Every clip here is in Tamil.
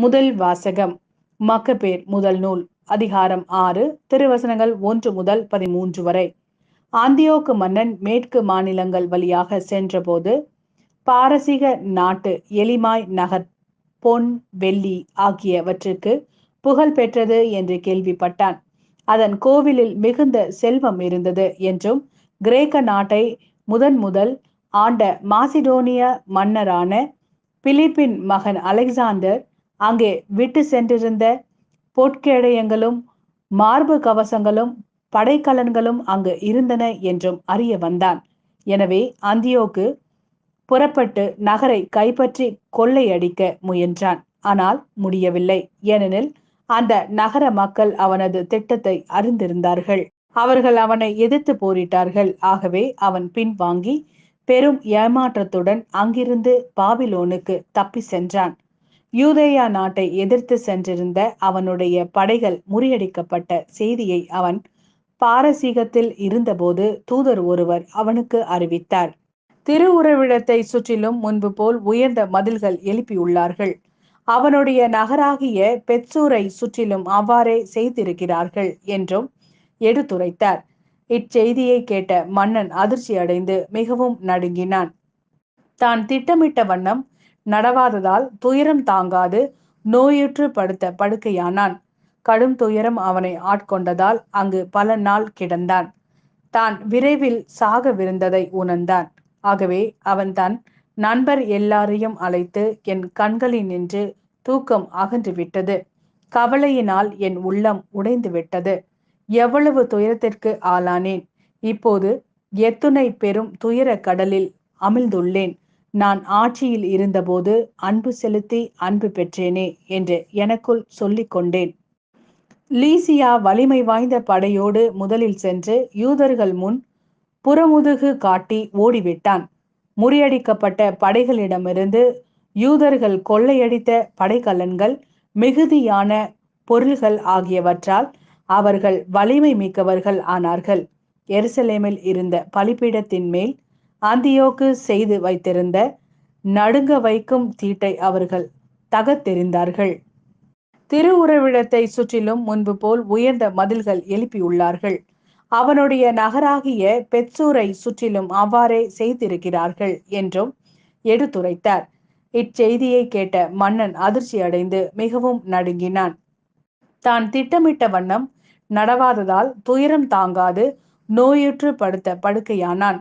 முதல் வாசகம். மக்கபேர் முதல் நூல் அதிகாரம் 6 திருவசனங்கள் 1 முதல் 13 வரை. அந்தியோக்கு மன்னன் மேற்கு மாநிலங்கள் வழியாக சென்றபோது பாரசீக நாட்டு எலிமாய் நகர் பொன் வெள்ளி ஆகியவற்றுக்கு புகழ் பெற்றது என்று கேள்விப்பட்டான். அதன் கோவிலில் மிகுந்த செல்வம் இருந்தது என்றும் கிரேக்க நாட்டை முதல் ஆண்ட மாசிடோனிய மன்னரான பிலிப்பின் மகன் அலெக்சாண்டர் அங்கே விட்டு சென்றிருந்த பொற்கேடயங்களும் மார்பு கவசங்களும் படைக்கலன்களும் அங்கு இருந்தன என்றும் அறிய வந்தான். எனவே அந்தியோக்கு புறப்பட்டு நகரை கைப்பற்றி கொள்ளையடிக்க முயன்றான். ஆனால் முடியவில்லை. ஏனெனில் அந்த நகர மக்கள் அவனது திட்டத்தை அறிந்திருந்தார்கள். அவர்கள் அவனை எதிர்த்து போரிட்டார்கள். ஆகவே அவன் பின்வாங்கி பெரும் ஏமாற்றத்துடன் அங்கிருந்து பாபிலோனுக்கு தப்பி சென்றான். யூதேயா நாட்டை எதிர்த்து சென்றிருந்த அவனுடைய படைகள் முறியடிக்கப்பட்ட செய்தியை அவன் பாரசீகத்தில் இருந்தபோது தூதர் ஒருவர் அவனுக்கு அறிவித்தார். திருவுறைவிடத்தை சுற்றிலும் முன்பு போல் உயர்ந்த மதில்கள் எழுப்பியுள்ளார்கள். அவனுடைய நகராகிய பெத்சூரை சுற்றிலும் அவ்வாறே செய்திருக்கிறார்கள் என்றும் எடுத்துரைத்தார். இச்செய்தியை கேட்ட மன்னன் அதிர்ச்சி அடைந்து மிகவும் நடுங்கினான். தான் திட்டமிட்ட வண்ணம் நடவாததால் துயரம் தாங்காது நோயுற்று படுத்த படுக்கையானான். கடும் துயரம் அவனை ஆட்கொண்டதால் அங்கு பல நாள் கிடந்தான். தான் விரைவில் சாகவிருந்ததை உணர்ந்தான். ஆகவே அவன் தன் நண்பர் எல்லாரையும் அழைத்து, என் கண்களினின்று தூக்கம் அகன்றுவிட்டது, கவலையினால் என் உள்ளம் உடைந்து விட்டது, எவ்வளவு துயரத்திற்கு ஆளானேன், இப்போது எத்துணை பெரும் துயர கடலில் அமிழ்ந்துள்ளேன், நான் ஆட்சியில் இருந்தபோது அன்பு செலுத்தி அன்பு பெற்றேனே என்று எனக்குள் சொல்லிக் கொண்டேன். லீசியா வலிமை வாய்ந்த படையோடு முதலில் சென்று யூதர்கள் முன் புறமுதுகு காட்டி ஓடிவிட்டான். முறியடிக்கப்பட்ட படைகளிடமிருந்து யூதர்கள் கொள்ளையடித்த படைக்கலன்கள் மிகுதியான பொருள்கள் ஆகியவற்றால் அவர்கள் வலிமை மிக்கவர்கள் ஆனார்கள். எருசலேமில் இருந்த பலிபீடத்தின் மேல் அந்தியோக்கு செய்து வைத்திருந்த நடுங்க வைக்கும் தீட்டை அவர்கள் தகர்த்தெறிந்தார்கள். திருவுறைவிடத்தை சுற்றிலும் முன்பு போல் உயர்ந்த மதில்கள் எழுப்பியுள்ளார்கள். அவனுடைய நகராகிய பெத்சூரை சுற்றிலும் அவ்வாறே செய்திருக்கிறார்கள் என்றும் எடுத்துரைத்தார். இச்செய்தியை கேட்ட மன்னன் அதிர்ச்சி அடைந்து மிகவும் நடுங்கினான். தான் திட்டமிட்ட வண்ணம் நடவாததால் துயரம் தாங்காது நோயுற்று படுத்த படுக்கையானான்.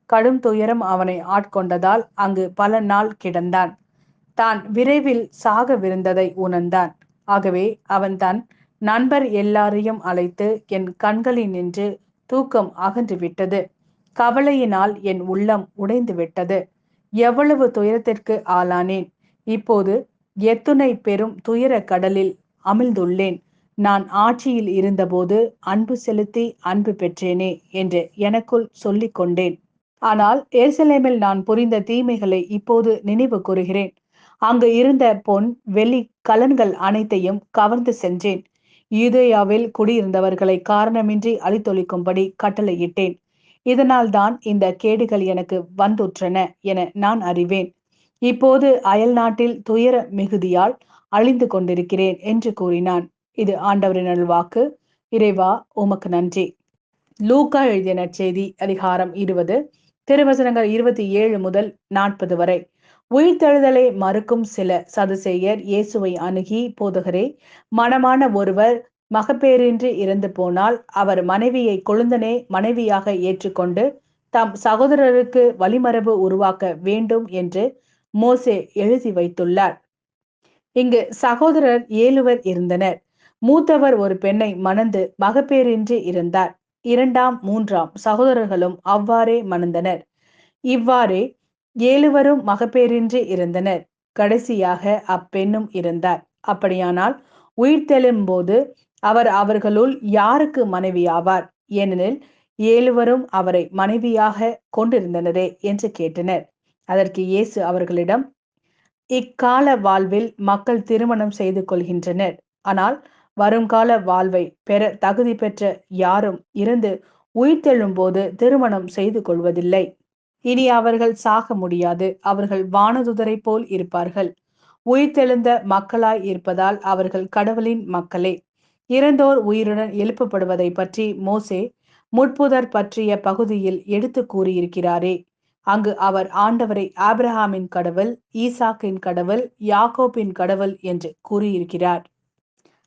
கடும் துயரம் அவனை ஆட்கொண்டதால் அங்கு பல நாள் கிடந்தான். தான் விரைவில் சாகவிருந்ததை உணர்ந்தான். ஆகவே அவன் தன் நண்பர் எல்லாரையும் அழைத்து, என் கண்களினின்று தூக்கம் அகன்றுவிட்டது, கவலையினால் என் உள்ளம் உடைந்து விட்டது, எவ்வளவு துயரத்திற்கு ஆளானேன், இப்போது எத்துணை பெரும் துயர கடலில் அமிழ்ந்துள்ளேன், நான் ஆட்சியில் இருந்தபோது அன்பு செலுத்தி அன்பு பெற்றேனே என்று எனக்குள் சொல்லிக் கொண்டேன். ஆனால் எருசலேமில் நான் புரிந்த தீமைகளை இப்போது நினைவு கூறுகிறேன். அங்கு இருந்த பொன் வெள்ளி கலன்கள் அனைத்தையும் கவர்ந்து சென்றேன். யூதேயாவில் குடியிருந்தவர்களை காரணமின்றி அழித்தொழிக்கும்படி கட்டளையிட்டேன். இதனால் தான் இந்த கேடுகள் எனக்கு வந்துற்றன என நான் அறிவேன். இப்போது அயல் நாட்டில் துயர மிகுதியால் அழிந்து கொண்டிருக்கிறேன் என்று கூறினான். இது ஆண்டவரின் அருள்வாக்கு. இறைவா உமக்கு நன்றி. லூக்கா எழுதிய நற்செய்தி அதிகாரம் 20 திருவசனங்கள் 27 முதல் 40 வரை. உயிர்த்தெழுதலை மறுக்கும் சில சதுசேயர் இயேசுவை அணுகி, போதகரே, மணமான ஒருவர் மகப்பேறின்றி இறந்து போனால் அவர் மனைவியை கொழுந்தனே மனைவியாக ஏற்றுக்கொண்டு தம் சகோதரருக்கு வழிமரபு உருவாக்க வேண்டும் என்று மோசே எழுதி வைத்துள்ளார். இங்கு சகோதரர் 7 இருந்தனர். மூத்தவர் ஒரு பெண்ணை மணந்து மகப்பேறின்றி இருந்தார். 2ஆம் 3ஆம் சகோதரர்களும் அவ்வாறே மணந்தனர். இவ்வாறே 7 மகப்பேறின்றி இருந்தனர். கடைசியாக அப்பெண்ணும் இருந்தார். அப்படியானால் உயிர்த்தெழும்போது அவர் அவர்களுள் யாருக்கு மனைவியாவார்? ஏனெனில் 7 அவரை மனைவியாக கொண்டிருந்தனரே என்று கேட்டனர். அதற்கு இயேசு அவர்களிடம், இக்கால வாழ்வில் மக்கள் திருமணம் செய்து கொள்கின்றனர். ஆனால் வருங்கால வாழ்வை பெற தகுதி பெற்ற யாரும் இறந்து உயிர்த்தெழும்போது திருமணம் செய்து கொள்வதில்லை. இனி அவர்கள் சாக முடியாது. அவர்கள் வானதுதரை போல் இருப்பார்கள். உயிர்த்தெழுந்த மக்களாய் இருப்பதால் அவர்கள் கடவுளின் மக்களே. இறந்தோர் உயிருடன் எழுப்பப்படுவதை பற்றி மோசே முட்புதர் பற்றிய பகுதியில் எடுத்து கூறியிருக்கிறாரே. அங்கு அவர் ஆண்டவரை ஆபிரகாமின் கடவுள், ஈசாக்கின் கடவுள், யாக்கோப்பின் கடவுள் என்று கூறியிருக்கிறார்.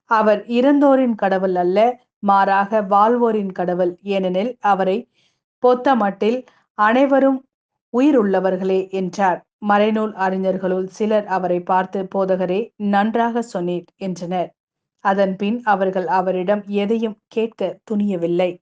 அவர் இறந்தோரின் கடவுள் அல்ல, மாறாக வாழ்வோரின் கடவுள். ஏனெனில் அவரை பொத்தமட்டில் அனைவரும் உயிருள்ளவர்களே என்றார். மறைநூல் அறிஞர்களுள் சிலர் அவரை பார்த்து, போதகரே, நன்றாக சொன்னீர் என்றனர். அதன் பின் அவர்கள் அவரிடம் எதையும் கேட்க துணியவில்லை.